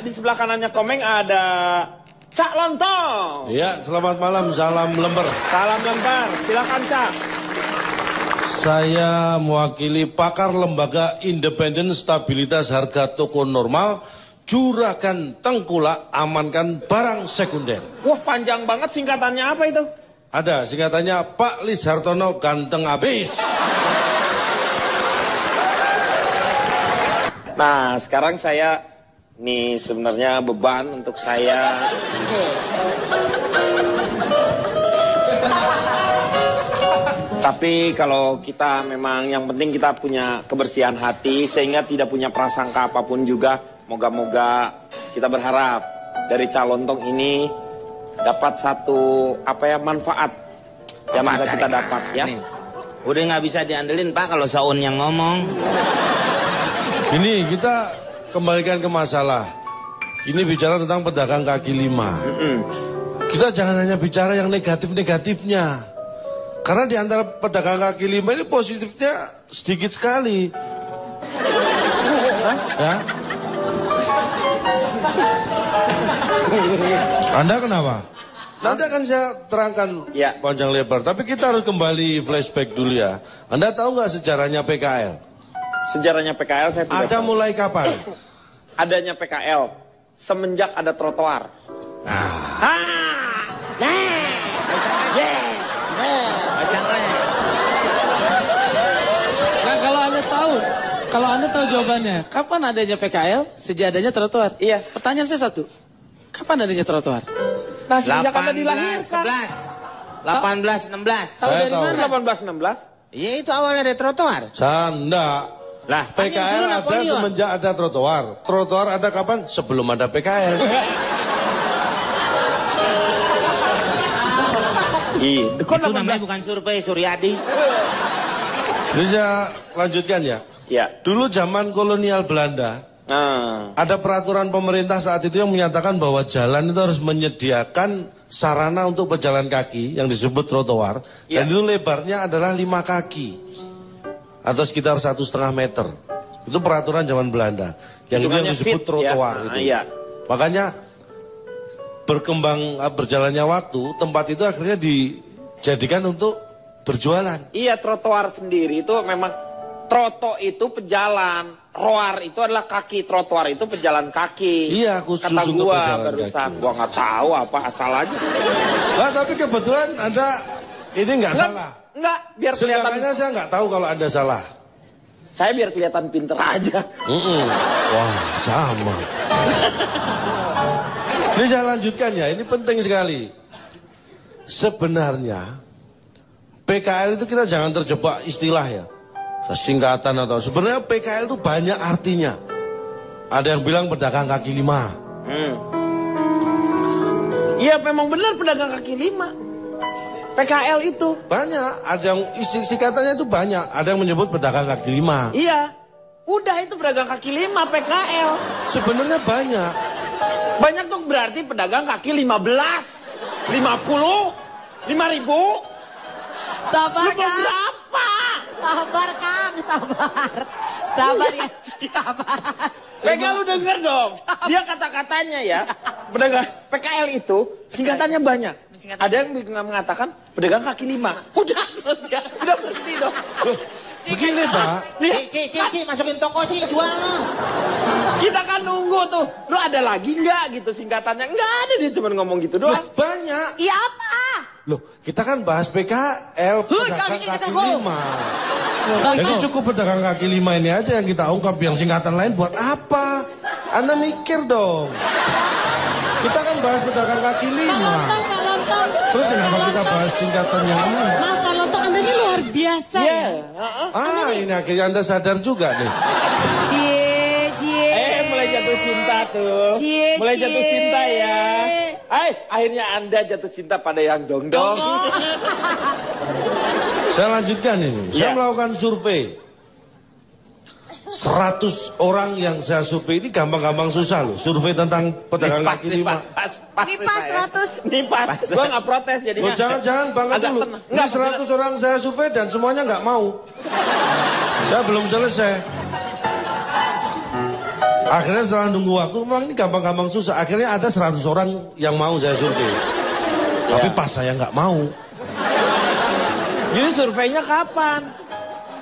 di sebelah kanannya Komeng ada Cak Lontong. Iya, selamat malam, salam lembar. Salam lembar, silakan Cak. Saya mewakili pakar lembaga independen stabilitas harga toko normal, juragan tengkulak, amankan barang sekunder. Wah, panjang banget, singkatannya apa itu? Ada, singkatannya Pak Lis Hartono ganteng abis. Nah, sekarang saya, nih sebenarnya beban untuk saya. Tapi kalau kita memang yang penting kita punya kebersihan hati sehingga tidak punya prasangka apapun juga. Moga-moga kita berharap dari calon tong ini dapat satu manfaat yang bisa kita dapat ya. Udah nggak bisa diandelin Pak kalau Saun yang ngomong. Ini kita kembalikan ke masalah. Ini bicara tentang pedagang kaki lima. Kita jangan hanya bicara yang negatif-negatifnya. Karena di antara pedagang kaki lima ini positifnya sedikit sekali. Ya? Anda kenapa? Nanti akan saya terangkan panjang lebar. Tapi kita harus kembali flashback dulu ya. Anda tahu nggak sejarahnya PKL? Sejarahnya PKL saya tidak tahu. Mulai kapan? Adanya PKL semenjak ada trotoar. Nah, kalau Anda tahu jawabannya, kapan adanya PKL? Sejak adanya trotoar. Iya. Pertanyaan saya satu. Kapan adanya trotoar? Nah, sejak Anda dilahirkan. 18, 16. Tahu dari mana? 18, 16. Iya, itu awalnya ada trotoar. Sanda. Lah, PKL ada semenjak ada trotoar. Trotoar ada kapan? Sebelum ada PKL. Itu namanya bukan survei, Suryadi. Bisa lanjutkan ya? Ya. Dulu zaman kolonial Belanda, ada peraturan pemerintah saat itu yang menyatakan bahwa jalan itu harus menyediakan sarana untuk pejalan kaki yang disebut trotoar. Dan itu lebarnya adalah 5 kaki. Atau sekitar 1,5 meter. Itu peraturan zaman Belanda. Yang itu yang disebut trotoar itu. Makanya berjalannya waktu, tempat itu akhirnya dijadikan untuk berjualan. Iya, trotoar sendiri itu memang, troto itu pejalan, roar itu adalah kaki, trotoar itu pejalan kaki. Iya, khusus kata untuk gua pejalan barusan, kaki. gua nggak tahu apa, asal aja. Nah, tapi kebetulan Anda ini nggak salah. Enggak, biar kelihatan. Seenggaknya saya nggak tahu kalau Anda salah. Saya biar kelihatan pinter aja. Wah, sama. Ini saya lanjutkan ya, ini penting sekali. Sebenarnya PKL itu kita jangan terjebak istilah ya, singkatan atau sebenarnya PKL itu banyak artinya. Ada yang bilang pedagang kaki lima. Iya, memang benar pedagang kaki lima. PKL itu banyak, ada yang singkatannya itu banyak. Ada yang menyebut pedagang kaki lima. Iya, udah itu pedagang kaki lima PKL. Sebenarnya banyak. Banyak tuh berarti pedagang kaki 15, 50, 5.000. Sabar, Kang. Berapa? Sabar, Kang, sabar. Sabar ya, sabar. Pegang lu denger dong. Dia kata-katanya ya, pedagang PKL itu singkatannya banyak. Ada yang mengatakan pedagang kaki lima. Udah terus ya, udah berhenti dong. Begini Pak. Ci, masukin toko Ci, jual lo. Kita kan nunggu tuh. Lu ada lagi nggak gitu singkatannya? Nggak ada, dia cuma ngomong gitu doang. Banyak. Iya apa? Loh, kita kan bahas PKL, pedagang kaki lima. Jadi cukup pedagang kaki lima ini aja yang kita ungkap, yang singkatan lain buat apa? Anda mikir dong. Kita kan bahas pedagang kaki lima. Terus kenapa kita bahas singkatan yang lain? Maaf, Pak Lontong, Anda ini luar biasa ya. Ini akhirnya Anda sadar juga nih. Mulai jatuh cinta tuh. Mulai jatuh cinta ya. Akhirnya Anda jatuh cinta pada yang dong-dong. Saya lanjutkan ini. Saya melakukan survei. 100 orang yang saya survei ini gampang-gampang susah loh. Survei tentang pedagang kaki lima. Nih pas 100. Gue nggak protes jadinya. Jangan banget dulu. Ini 100 orang saya survei dan semuanya nggak mau. Saya belum selesai. Akhirnya setelah nunggu waktu, memang ini gampang-gampang susah. Akhirnya ada 100 orang yang mau saya survei. Tapi pas saya nggak mau. Jadi surveinya kapan?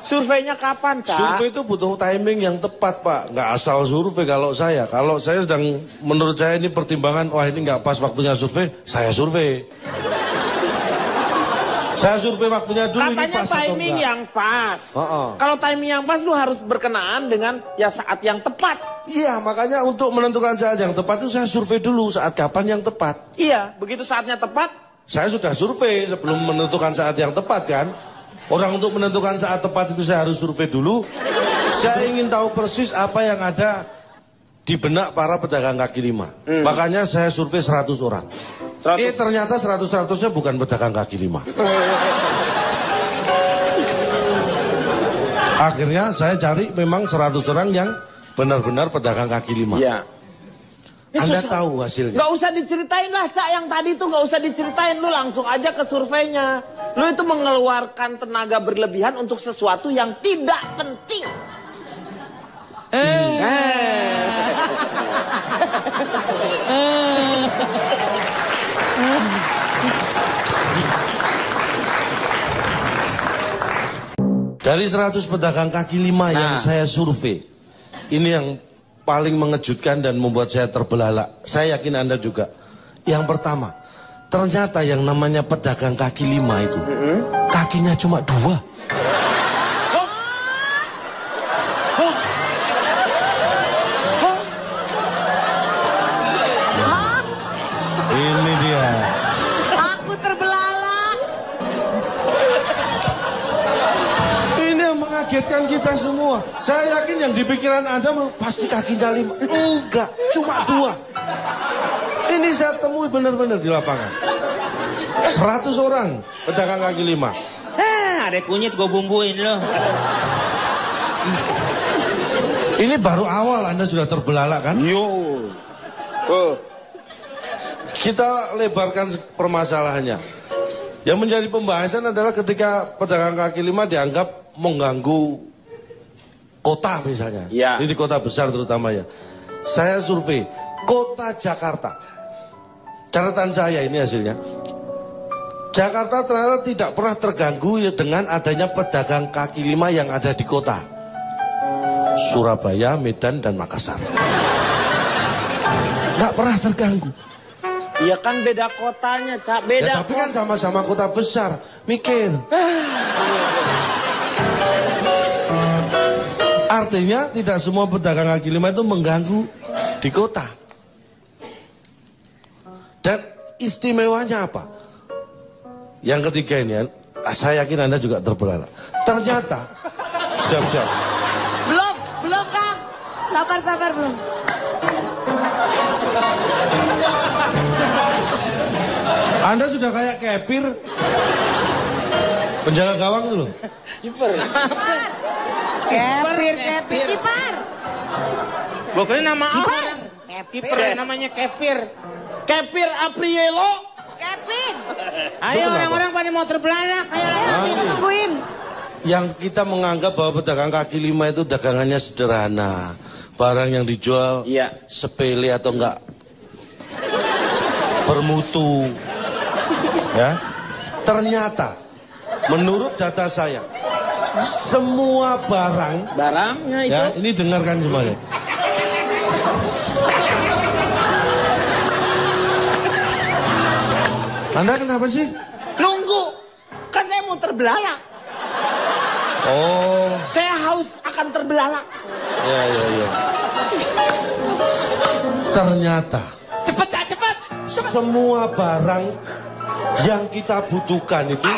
Surveinya kapan, Cak? Survei itu butuh timing yang tepat, Pak. Nggak asal survei kalau saya. Kalau saya sedang, menurut saya ini pertimbangan, wah ini nggak pas waktunya survei, saya survei. Saya survei waktunya dulu. Katanya ini pas timing yang pas. Kalau timing yang pas lu harus berkenaan dengan ya saat yang tepat. Iya, makanya untuk menentukan saat yang tepat itu saya survei dulu saat kapan yang tepat. Iya, begitu saatnya tepat. Saya sudah survei sebelum menentukan saat yang tepat kan. Orang untuk menentukan saat tepat itu saya harus survei dulu. Saya ingin tahu persis apa yang ada di benak para pedagang kaki lima. Makanya saya survei 100 orang. Ternyata 100-100-nya bukan pedagang kaki lima. Akhirnya saya cari memang 100 orang yang benar-benar pedagang kaki lima. Iya. Anda tahu hasilnya? Gak usah diceritain lah, Cak, yang tadi tuh gak usah diceritain. Lu langsung aja ke surveinya. Lu itu mengeluarkan tenaga berlebihan untuk sesuatu yang tidak penting. Dari 100 pedagang kaki lima yang saya survei, ini yang paling mengejutkan dan membuat saya terbelalak. Saya yakin Anda juga. Yang pertama, ternyata yang namanya pedagang kaki lima itu, kakinya cuma 2. Ini dia. Aku terbelalak. Ini yang mengagetkan kita semua. Saya yakin yang di pikiran Anda pasti kakinya 5. Enggak, cuma 2. Ini saya temui benar-benar di lapangan. 100 orang pedagang kaki lima. Ada kunyit gue bumbuin loh. Ini baru awal Anda sudah terbelalak kan? Yo. Kita lebarkan permasalahannya. Yang menjadi pembahasan adalah ketika pedagang kaki lima dianggap mengganggu kota misalnya. Ya. Ini di kota besar terutama ya. Saya survei kota Jakarta. Catatan saya ini hasilnya. Jakarta ternyata tidak pernah terganggu dengan adanya pedagang kaki lima yang ada di kota. Surabaya, Medan, dan Makassar. Nggak pernah terganggu. Iya kan beda kotanya, Cak. Beda. Ya, tapi kan sama-sama kota besar. Mikir. Artinya tidak semua pedagang kaki lima itu mengganggu di kota. Dan istimewanya apa? Yang ketiga ini, saya yakin Anda juga terbelalak. Ternyata, siap-siap. Belum Kang. Sabar belum. Anda sudah kayak kepir. Penjaga gawang itu loh. Kiper. Kiper. Pokoknya nama orang. Kiper namanya Kepir. Kepir Aprielo. Kevin. Ayo orang-orang pada mau terbelalak. Ayo Kita nungguin. Yang kita menganggap bahwa pedagang kaki lima itu dagangannya sederhana. Barang yang dijual sepele atau enggak bermutu. Ya. Ternyata menurut data saya semua barangnya itu ya, ini dengarkan semuanya. Anda kenapa sih? nunggu. Kan saya mau terbelalak. Oh. Saya haus akan terbelalak. Ya. Ternyata Cepet. semua barang yang kita butuhkan itu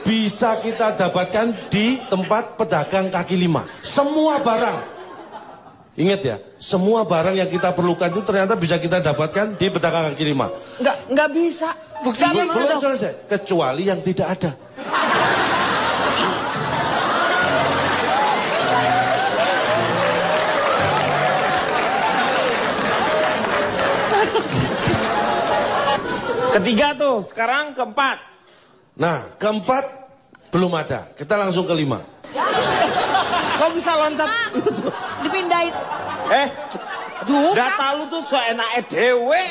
bisa kita dapatkan di tempat pedagang kaki lima. Semua barang. Ingat ya, semua barang yang kita perlukan itu ternyata bisa kita dapatkan di pedagang kaki lima. Nggak bisa. Belum selesai, kecuali yang tidak ada. Ketiga tuh, sekarang keempat. Nah, keempat belum ada. Kita langsung kelima. Kok bisa loncat? Dipindahin. Aduh, data lu tuh seenaknya dewe.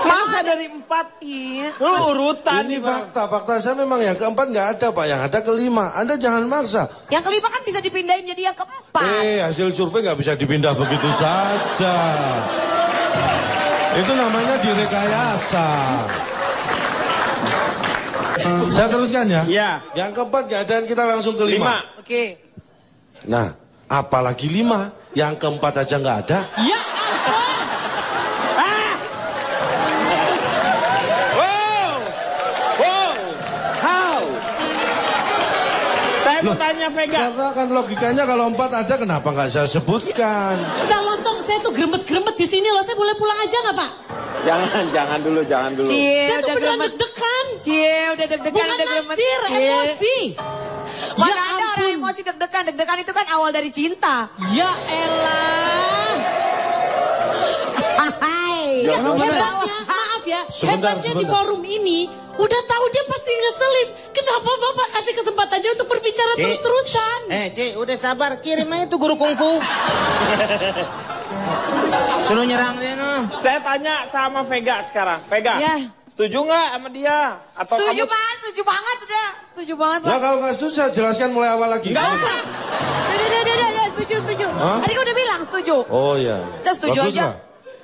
Masa dari 4? Iya. Lu urutan Ini nih, Bang. fakta saya memang yang keempat nggak ada Pak, yang ada kelima. Anda jangan maksa. Yang kelima kan bisa dipindahin jadi yang keempat. Hasil survei nggak bisa dipindah begitu saja. Itu namanya direkayasa. Saya teruskan ya. Iya. Yang keempat nggak ada, kita langsung ke 5. Oke. Nah, apalagi 5, yang keempat aja nggak ada. Ya Saya mau tanya Vega. Karena kan logikanya kalau 4 ada, kenapa nggak saya sebutkan? Calontong, saya tuh gremet-gremet di sini loh. Saya boleh pulang aja nggak Pak? Jangan dulu. Cie, Saya tuh udah beneran gremet. deg-degan. Cie, udah deg-degan, Bukan udah gremet. naksir, Cie. emosi. Mana Ya ada orang ampun. emosi deg-degan. Deg-degan itu kan awal dari cinta. Ya elah. Hai. Ya, Jangan hebatnya, maaf ya, Sebentar, hebatnya di sebentar. forum ini udah tahu dia pasti ngeselin. Kenapa Bapak kasih kesempatan dia untuk berbicara terus-terusan? Cik, udah sabar. Kirim aja tuh guru kungfu. Suruh nyerang dia, no. Saya tanya sama Vega sekarang. Vega, Ya. setuju nggak sama dia? Atau Setuju kamu... banget, setuju banget udah. Setuju banget. Nah, kalau nggak setuju, saya jelaskan mulai awal lagi. Nggak usah. Udah, setuju. Hah? Tadi kan udah bilang setuju. Oh iya. Udah setuju Bagus, aja. Pak.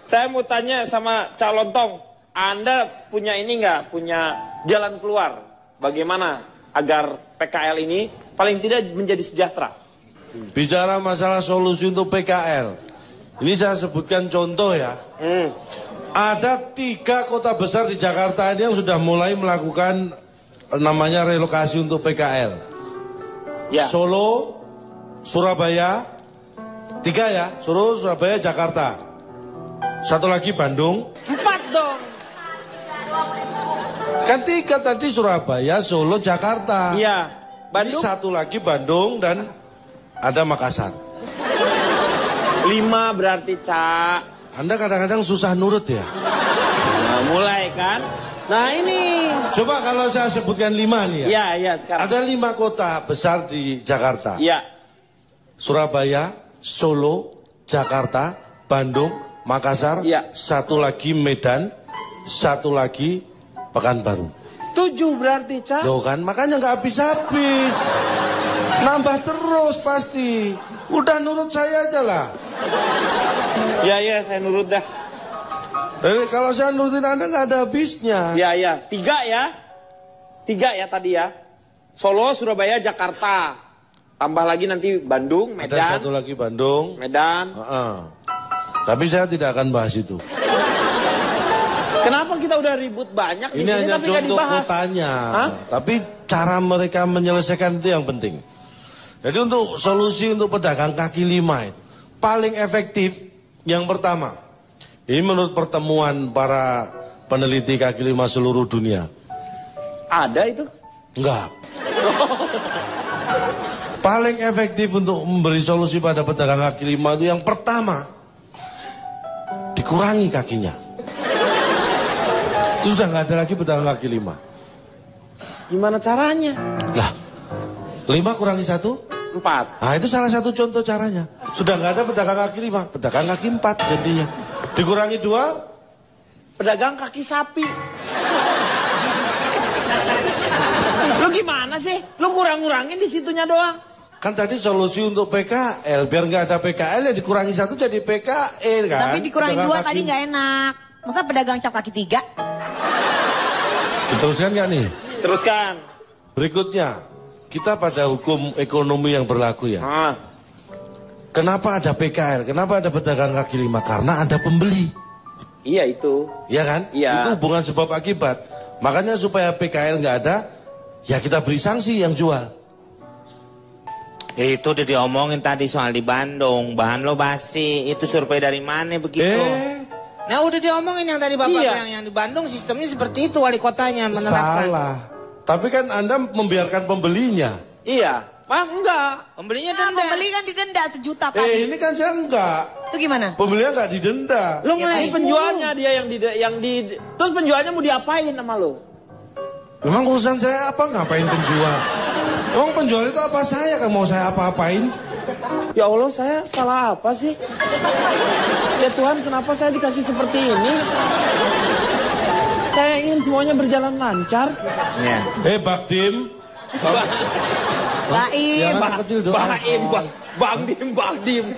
Saya mau tanya sama Calontong, Anda punya ini nggak? Punya jalan keluar? Bagaimana agar PKL ini paling tidak menjadi sejahtera? Bicara masalah solusi untuk PKL. Ini saya sebutkan contoh ya. Ada 3 kota besar di Jakarta ini yang sudah mulai melakukan namanya relokasi untuk PKL. Ya. Solo, Surabaya, 3 ya. Solo, Surabaya, Jakarta. 1 lagi Bandung. 4 dong. Kan 3 tadi, Surabaya, Solo, Jakarta. Iya. Ini Bandung 1 lagi Bandung dan ada Makassar. 5 berarti, Cak. Anda kadang-kadang susah nurut ya. Nah, mulai kan? Nah ini. Coba kalau saya sebutkan 5 nih ya. Iya, sekarang. Ada 5 kota besar di Jakarta. Iya. Surabaya, Solo, Jakarta, Bandung, Makassar. Iya. 1 lagi Medan, 1 lagi Pekanbaru. 7 berarti, Cak. Loh kan, makanya nggak habis-habis. Nambah terus pasti. Udah nurut saya aja lah. Ya, saya nurut dah. Kalau saya nurutin Anda nggak ada habisnya. Ya. 3 ya. 3 ya tadi ya. Solo, Surabaya, Jakarta. Tambah lagi nanti Bandung, Medan. Ada 1 lagi Bandung. Medan. Tapi saya tidak akan bahas itu. Kenapa kita udah ribut banyak di Ini sini hanya tapi nggak contoh dibahas? kotanya. Hah? Tapi cara mereka menyelesaikan itu yang penting. Jadi untuk solusi untuk pedagang kaki lima paling efektif yang pertama. Ini menurut pertemuan para peneliti kaki lima seluruh dunia. Ada itu? Enggak. Paling efektif untuk memberi solusi pada pedagang kaki lima itu yang pertama, dikurangi kakinya. Itu sudah nggak ada lagi pedagang kaki lima. Gimana caranya? Lah, 5 kurangi 1? 4. Nah itu salah satu contoh caranya. Sudah nggak ada pedagang kaki 5, pedagang kaki 4 jadinya. Dikurangi 2, Pedagang kaki sapi. Lu gimana sih? Lu kurang-kurangin di situnya doang. kan tadi solusi untuk PKL. Biar nggak ada PKL ya dikurangi 1 jadi PKL kan. Tapi dikurangi Pedagang 2 kaki- tadi nggak enak. Masa pedagang cap kaki 3? Diteruskan nggak nih? Teruskan. Berikutnya, kita pada hukum ekonomi yang berlaku ya. Kenapa ada PKL? Kenapa ada pedagang kaki 5? Karena ada pembeli. Iya itu. Iya kan? Iya. Itu hubungan sebab akibat. Makanya supaya PKL nggak ada, ya kita beri sanksi yang jual. Itu udah diomongin tadi soal di Bandung. Bahan lo basi. Itu survei dari mana begitu? Nah udah diomongin yang tadi Bapak Iya. bilang. Yang di Bandung sistemnya seperti itu. Wali kotanya menerapkan. Salah. Tapi kan Anda membiarkan pembelinya. Iya. Enggak. Pembelinya Nah, denda. pembeli kan didenda sejuta tadi. Ini kan saya enggak. Itu gimana? Pembelinya enggak didenda. Lu Ini ngeles penjualnya dia yang di terus penjualnya mau diapain sama lo? Memang urusan saya apa ngapain penjual? Emang penjual itu apa saya kan mau saya apa-apain? Ya Allah, saya salah apa sih? Ya Tuhan, kenapa saya dikasih seperti ini? Saya ingin semuanya berjalan lancar. Ya. Bakdim. Baim.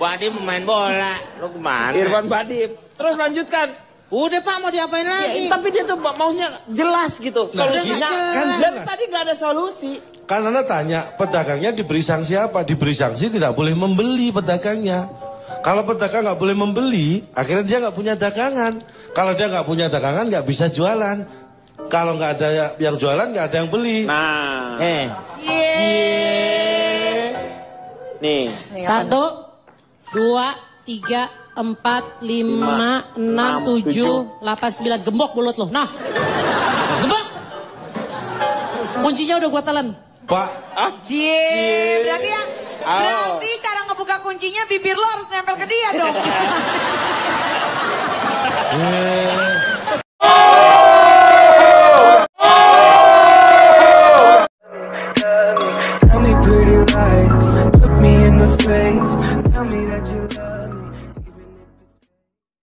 Badim pemain bola. Lu kemana? Irfan Badim. Terus lanjutkan. Udah Pak, mau diapain lagi? Tapi dia tuh maunya jelas gitu. Solusinya kan dari jelas. tadi nggak ada solusi. Kan Anda tanya, pedagangnya diberi sanksi apa? Diberi sanksi tidak boleh membeli pedagangnya. Kalau pedagang nggak boleh membeli, akhirnya dia nggak punya dagangan. Kalau dia nggak punya dagangan, nggak bisa jualan. Kalau nggak ada yang jualan, nggak ada yang beli. Nah. Nih. 1, 2, 3, 4, 5, 6, 7, 8, 9. Gembok mulut lo. Nah. Gembok. Kuncinya udah gua telan. Pak. Berarti cara ngebuka kuncinya bibir lo harus nempel ke dia dong. Tell me pretty lies, look me in the face, tell me that you love